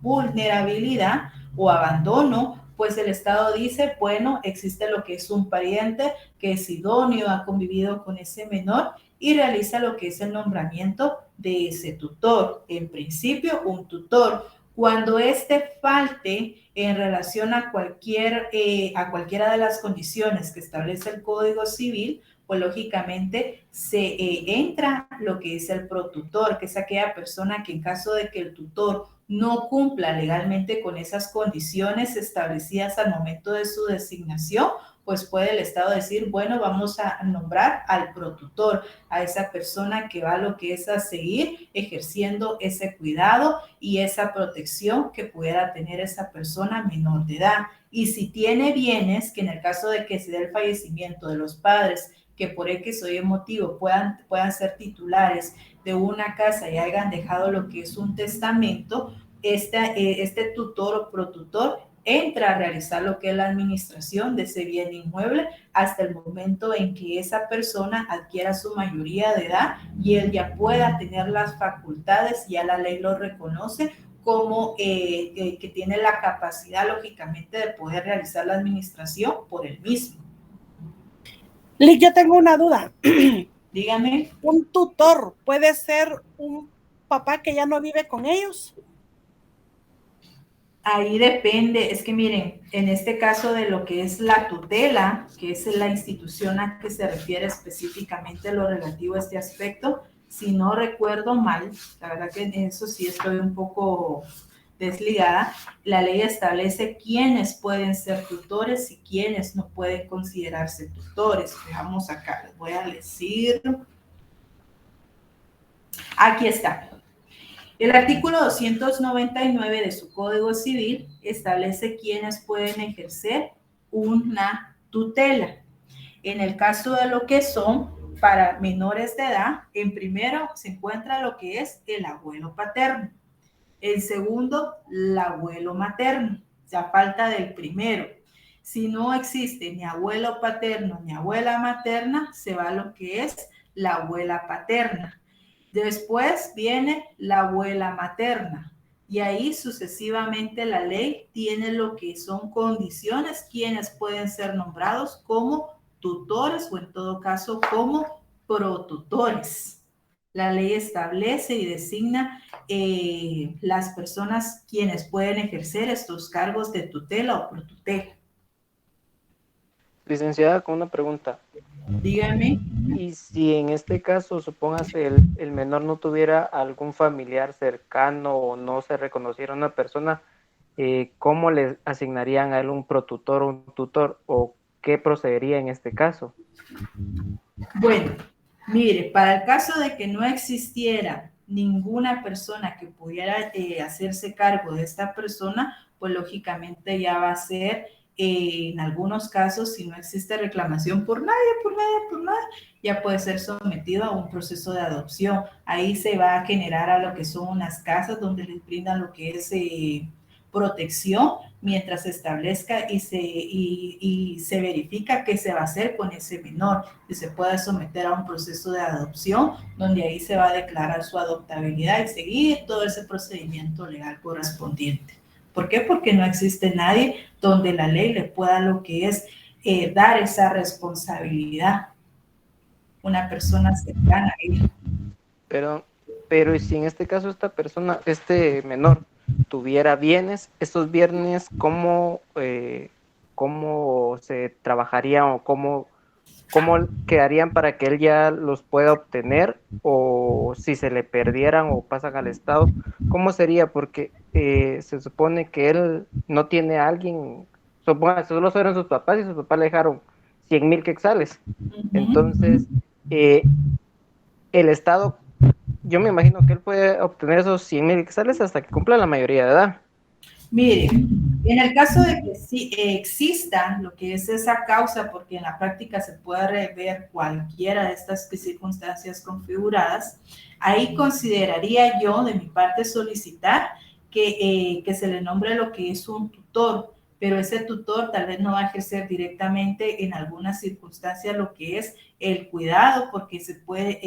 vulnerabilidad o abandono, pues el Estado dice, bueno, existe lo que es un pariente que es idóneo, ha convivido con ese menor y realiza lo que es el nombramiento de ese tutor. En principio, un tutor. Cuando éste falte en relación a cualquiera de las condiciones que establece el Código Civil, pues lógicamente se entra lo que es el protutor, que es aquella persona que en caso de que el tutor no cumpla legalmente con esas condiciones establecidas al momento de su designación, pues puede el Estado decir, bueno, vamos a nombrar al protutor, a esa persona que va a lo que es a seguir ejerciendo ese cuidado y esa protección que pudiera tener esa persona menor de edad. Y si tiene bienes, que en el caso de que se dé el fallecimiento de los padres, que por X o Y motivo puedan ser titulares de una casa y hayan dejado lo que es un testamento, este tutor o protutor entra a realizar lo que es la administración de ese bien inmueble hasta el momento en que esa persona adquiera su mayoría de edad y él ya pueda tener las facultades, ya la ley lo reconoce como que tiene la capacidad, lógicamente, de poder realizar la administración por él mismo. Lick, yo tengo una duda. Dígame. ¿Un tutor puede ser un papá que ya no vive con ellos? Ahí depende, es que miren, en este caso de lo que es la tutela, que es la institución a que se refiere específicamente lo relativo a este aspecto, si no recuerdo mal, la verdad que en eso sí estoy un poco desligada, la ley establece quiénes pueden ser tutores y quiénes no pueden considerarse tutores. Veamos acá, les voy a decir. Aquí está. El artículo 299 de su Código Civil establece quiénes pueden ejercer una tutela. En el caso de lo que son para menores de edad, en primero se encuentra lo que es el abuelo paterno. En segundo, el abuelo materno. Ya falta del primero. Si no existe ni abuelo paterno ni abuela materna, se va a lo que es la abuela paterna. Después viene la abuela materna y ahí sucesivamente la ley tiene lo que son condiciones, quienes pueden ser nombrados como tutores o en todo caso como protutores. La ley establece y designa las personas quienes pueden ejercer estos cargos de tutela o protutela. Licenciada, con una pregunta. Dígame. Y si en este caso, supóngase, el menor no tuviera algún familiar cercano o no se reconociera una persona, ¿cómo le asignarían a él un protutor o un tutor? ¿O qué procedería en este caso? Bueno, mire, para el caso de que no existiera ninguna persona que pudiera hacerse cargo de esta persona, pues lógicamente ya va a ser, en algunos casos, si no existe reclamación por nadie, ya puede ser sometido a un proceso de adopción. Ahí se va a generar a lo que son unas casas donde les brindan lo que es protección mientras se establezca y se verifica qué se va a hacer con ese menor y se pueda someter a un proceso de adopción donde ahí se va a declarar su adoptabilidad y seguir todo ese procedimiento legal correspondiente. ¿Por qué? Porque no existe nadie donde la ley le pueda lo que es dar esa responsabilidad. una persona cercana a él. Pero ¿y si en este caso esta persona, este menor, tuviera bienes, estos bienes, cómo se trabajarían o cómo quedarían para que él ya los pueda obtener, o si se le perdieran o pasan al Estado? ¿Cómo sería? Porque se supone que él no tiene a alguien, solo fueron sus papás y sus papás le dejaron 100,000 quetzales. Entonces, el Estado, yo me imagino que él puede obtener esos 100,000 quetzales hasta que cumpla la mayoría de edad. Mire, en el caso de que sí exista lo que es esa causa, porque en la práctica se puede ver cualquiera de estas circunstancias configuradas, ahí consideraría yo de mi parte solicitar que se le nombre lo que es un tutor, pero ese tutor tal vez no va a ejercer directamente en algunas circunstancias lo que es el cuidado, porque se puede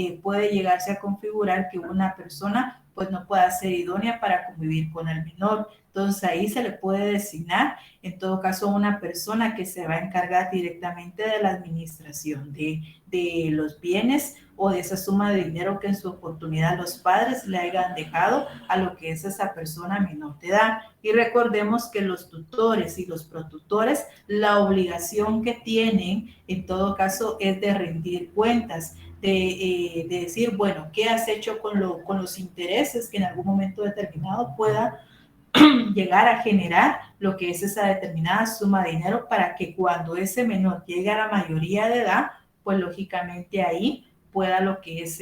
llegarse a configurar que una persona pues no pueda ser idónea para convivir con el menor. Entonces ahí se le puede designar, en todo caso, una persona que se va a encargar directamente de la administración de los bienes o de esa suma de dinero que en su oportunidad los padres le hayan dejado a lo que es esa persona menor de edad. Y recordemos que los tutores y los protutores, la obligación que tienen, en todo caso, es de rendir cuentas. De decir, bueno, ¿qué has hecho con los intereses que en algún momento determinado pueda llegar a generar lo que es esa determinada suma de dinero, para que cuando ese menor llegue a la mayoría de edad, pues lógicamente ahí pueda lo que es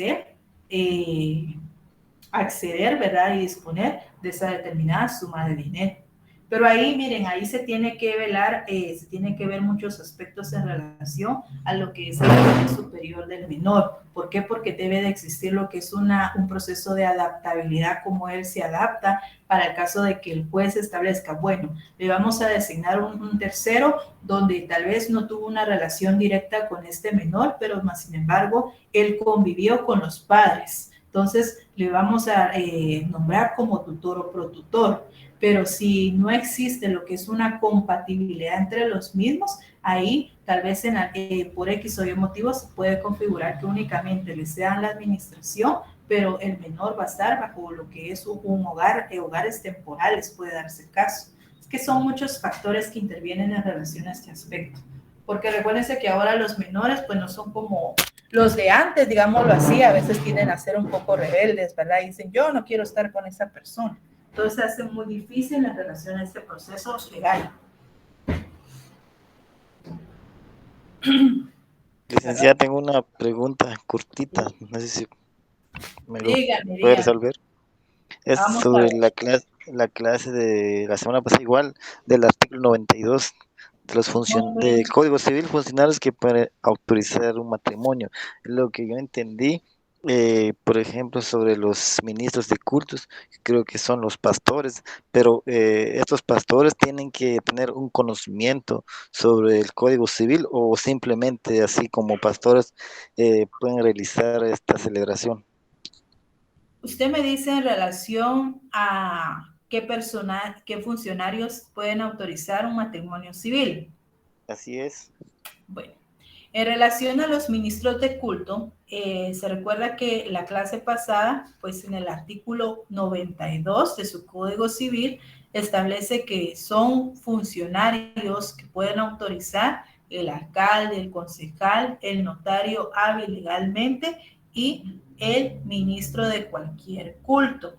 acceder, ¿verdad? Y disponer de esa determinada suma de dinero. Pero ahí, miren, ahí se tiene que velar, se tiene que ver muchos aspectos en relación a lo que es el nivel superior del menor. ¿Por qué? Porque debe de existir lo que es un proceso de adaptabilidad, como él se adapta para el caso de que el juez establezca, bueno, le vamos a designar un tercero donde tal vez no tuvo una relación directa con este menor, pero más sin embargo, él convivió con los padres. Entonces, le vamos a nombrar como tutor o protutor. Pero si no existe lo que es una compatibilidad entre los mismos, ahí tal vez por X o Y motivos se puede configurar que únicamente le sean la administración, pero el menor va a estar bajo lo que es un hogar, hogares temporales, puede darse el caso. Es que son muchos factores que intervienen en relación a este aspecto. Porque recuérdense que ahora los menores pues no son como los de antes, digámoslo así, a veces tienden a ser un poco rebeldes, ¿verdad? Y dicen, yo no quiero estar con esa persona. Entonces se hace muy difícil en relación a este proceso legal. Licenciada, tengo una pregunta cortita, no sé si me lo Dígame. puede resolver. Es Vamos sobre la clase de la semana pasada, igual, del artículo 92 de del Código Civil, funcionarios que pueden autorizar un matrimonio. Lo que yo entendí, por ejemplo, sobre los ministros de cultos, creo que son los pastores, pero estos pastores tienen que tener un conocimiento sobre el Código Civil, o simplemente así como pastores pueden realizar esta celebración. Usted me dice en relación a qué funcionarios pueden autorizar un matrimonio civil. Así es. Bueno, en relación a los ministros de culto, se recuerda que la clase pasada, pues en el artículo 92 de su Código Civil, establece que son funcionarios que pueden autorizar el alcalde, el concejal, el notario hábil legalmente y el ministro de cualquier culto.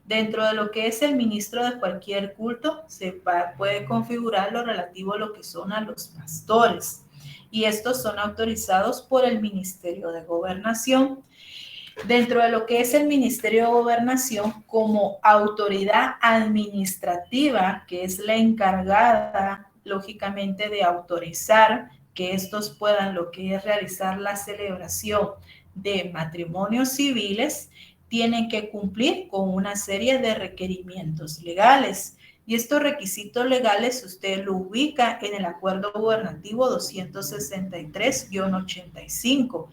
Dentro de lo que es el ministro de cualquier culto, puede configurar lo relativo a lo que son a los pastores. Y estos son autorizados por el Ministerio de Gobernación. Dentro de lo que es el Ministerio de Gobernación, como autoridad administrativa, que es la encargada, lógicamente, de autorizar que estos puedan lo que es realizar la celebración de matrimonios civiles, tienen que cumplir con una serie de requerimientos legales. Y estos requisitos legales usted lo ubica en el Acuerdo Gubernativo 263-85,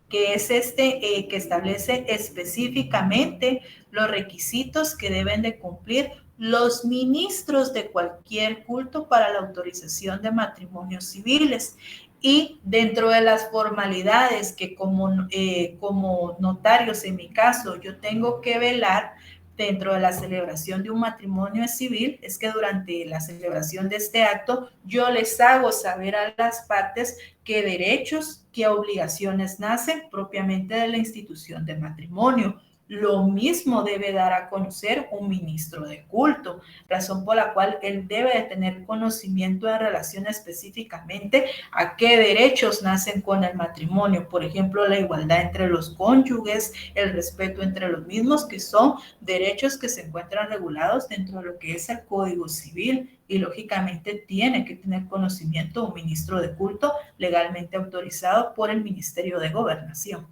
que es que establece específicamente los requisitos que deben de cumplir los ministros de cualquier culto para la autorización de matrimonios civiles. Y dentro de las formalidades que como notarios, en mi caso, yo tengo que velar dentro de la celebración de un matrimonio civil, es que durante la celebración de este acto yo les hago saber a las partes qué derechos, qué obligaciones nacen propiamente de la institución del matrimonio. Lo mismo debe dar a conocer un ministro de culto, razón por la cual él debe de tener conocimiento en relación específicamente a qué derechos nacen con el matrimonio. Por ejemplo, la igualdad entre los cónyuges, el respeto entre los mismos, que son derechos que se encuentran regulados dentro de lo que es el Código Civil, y lógicamente tiene que tener conocimiento un ministro de culto legalmente autorizado por el Ministerio de Gobernación.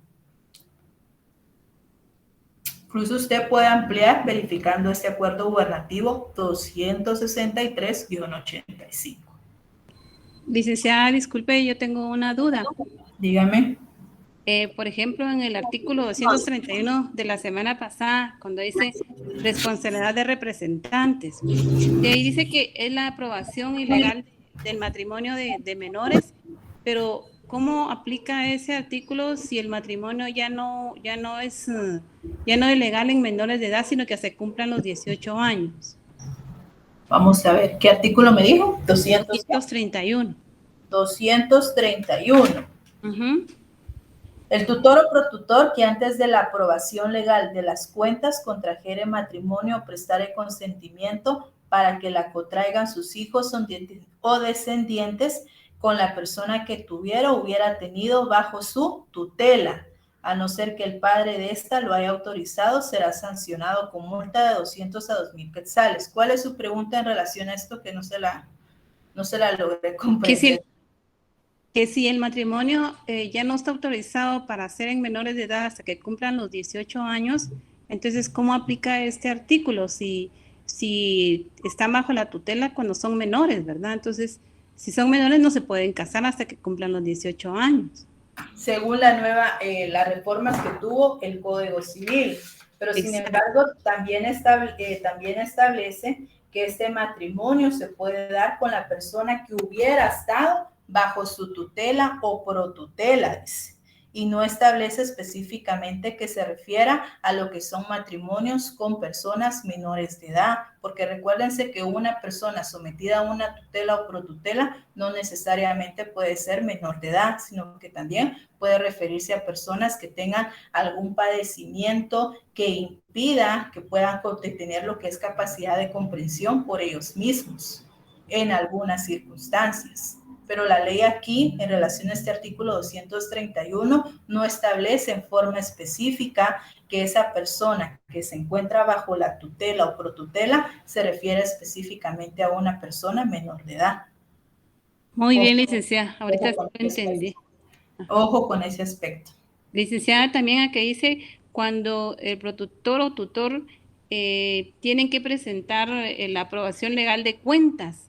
Incluso usted puede ampliar verificando este acuerdo gubernativo 263-85. Licenciada, disculpe, yo tengo una duda. Dígame. Por ejemplo, en el artículo 231 de la semana pasada, cuando dice responsabilidad de representantes, de ahí dice que es la aprobación ilegal del matrimonio de menores, pero ¿cómo aplica ese artículo si el matrimonio ya no es legal en menores de edad, sino que se cumplan los 18 años? Vamos a ver, ¿qué artículo me dijo? 231. 231. El tutor o protutor que antes de la aprobación legal de las cuentas contrajere matrimonio o prestare consentimiento para que la contraigan sus hijos o descendientes con la persona que tuviera o hubiera tenido bajo su tutela, a no ser que el padre de ésta lo haya autorizado, será sancionado con multa de 200 a 2,000 quetzales. ¿Cuál es su pregunta en relación a esto que no se la logré comprender? Que si el matrimonio ya no está autorizado para hacer en menores de edad hasta que cumplan los 18 años, entonces, ¿cómo aplica este artículo? Si están bajo la tutela cuando son menores, ¿verdad? Entonces, si son menores no se pueden casar hasta que cumplan los 18 años. Según las reformas que tuvo el Código Civil, pero sin embargo también establece que este matrimonio se puede dar con la persona que hubiera estado bajo su tutela o protutela, y no establece específicamente que se refiera a lo que son matrimonios con personas menores de edad, porque recuérdense que una persona sometida a una tutela o protutela no necesariamente puede ser menor de edad, sino que también puede referirse a personas que tengan algún padecimiento que impida que puedan tener lo que es capacidad de comprensión por ellos mismos en algunas circunstancias. Pero la ley aquí, en relación a este artículo 231, no establece en forma específica que esa persona que se encuentra bajo la tutela o protutela se refiere específicamente a una persona menor de edad. Muy bien, licenciada. Ahorita sí lo entendí. Ojo con ese aspecto. Licenciada, también aquí dice cuando el protutor o tutor tienen que presentar la aprobación legal de cuentas.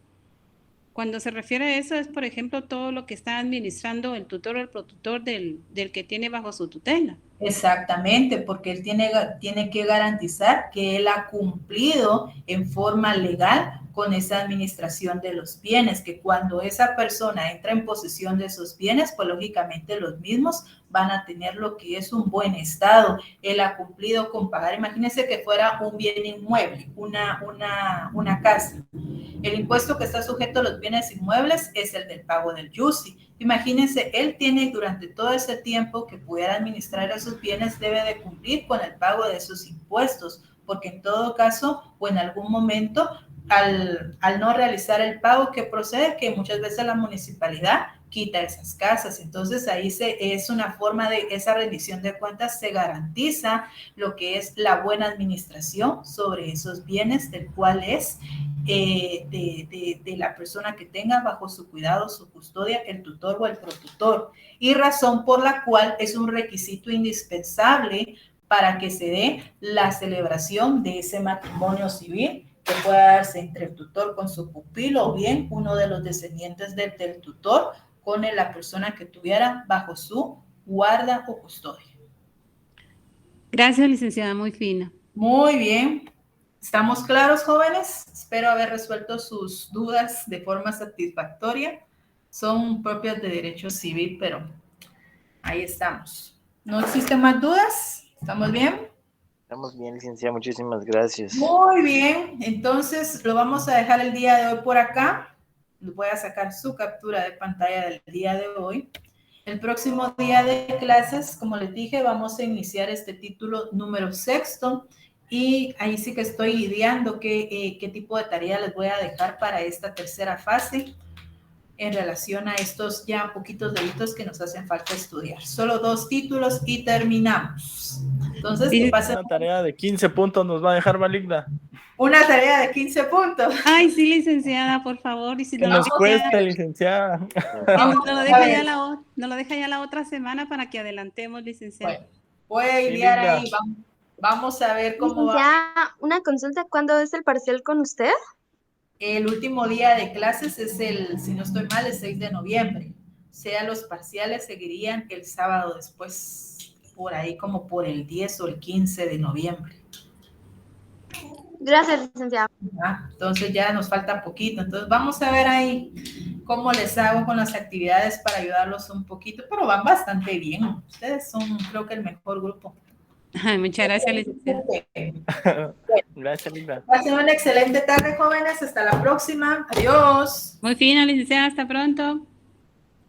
Cuando se refiere a eso es, por ejemplo, todo lo que está administrando el tutor o el protutor del que tiene bajo su tutela. Exactamente, porque él tiene que garantizar que él ha cumplido en forma legal con esa administración de los bienes, que cuando esa persona entra en posesión de esos bienes, pues lógicamente los mismos van a tener lo que es un buen estado. Él ha cumplido con pagar, imagínense que fuera un bien inmueble, una casa. El impuesto que está sujeto a los bienes inmuebles es el del pago del YUSI. Imagínense, él tiene durante todo ese tiempo que pudiera administrar esos bienes, debe de cumplir con el pago de esos impuestos, porque en todo caso o en algún momento, al no realizar el pago, que procede que muchas veces la municipalidad quita esas casas. Entonces ahí es una forma de esa rendición de cuentas, se garantiza lo que es la buena administración sobre esos bienes, del cual es de la persona que tenga bajo su cuidado, su custodia, el tutor o el protutor, y razón por la cual es un requisito indispensable para que se dé la celebración de ese matrimonio civil, que pueda darse entre el tutor con su pupilo o bien uno de los descendientes del tutor con la persona que tuviera bajo su guarda o custodia. Gracias, licenciada, muy fina. Muy bien. ¿Estamos claros, jóvenes? Espero haber resuelto sus dudas de forma satisfactoria. son propias de derecho civil, pero ahí estamos. ¿No existen más dudas? ¿Estamos bien? Estamos bien, licenciada, muchísimas gracias. Muy bien, entonces lo vamos a dejar el día de hoy por acá. Voy a sacar su captura de pantalla del día de hoy. El próximo día de clases, como les dije, vamos a iniciar este título número 6 y ahí sí que estoy ideando qué tipo de tarea les voy a dejar para esta tercera fase en relación a estos ya poquitos delitos que nos hacen falta estudiar. Solo 2 títulos y terminamos. Entonces, Sí. que pasen Una tarea de 15 puntos nos va a dejar Maligna. una tarea de 15 puntos. Ay, sí, licenciada, por favor. Y si Que no, nos cuesta, licenciada. no lo deja ya no lo deja ya la otra semana para que adelantemos, licenciada. Bueno, voy a idear ahí. Vamos a ver cómo va. Ya, una consulta, ¿cuándo es el parcial con usted? El último día de clases es si no estoy mal, el 6 de noviembre. O sea, los parciales seguirían el sábado después, por ahí como por el 10 o el 15 de noviembre. Gracias, licenciada. Entonces ya nos falta poquito. Entonces vamos a ver ahí cómo les hago con las actividades para ayudarlos un poquito, pero van bastante bien. Ustedes son, creo que, el mejor grupo. Ay, muchas gracias, licenciada. Gracias, Linda. Pasen una excelente tarde, jóvenes. Hasta la próxima. Adiós. Muy fino, licenciada. Hasta pronto.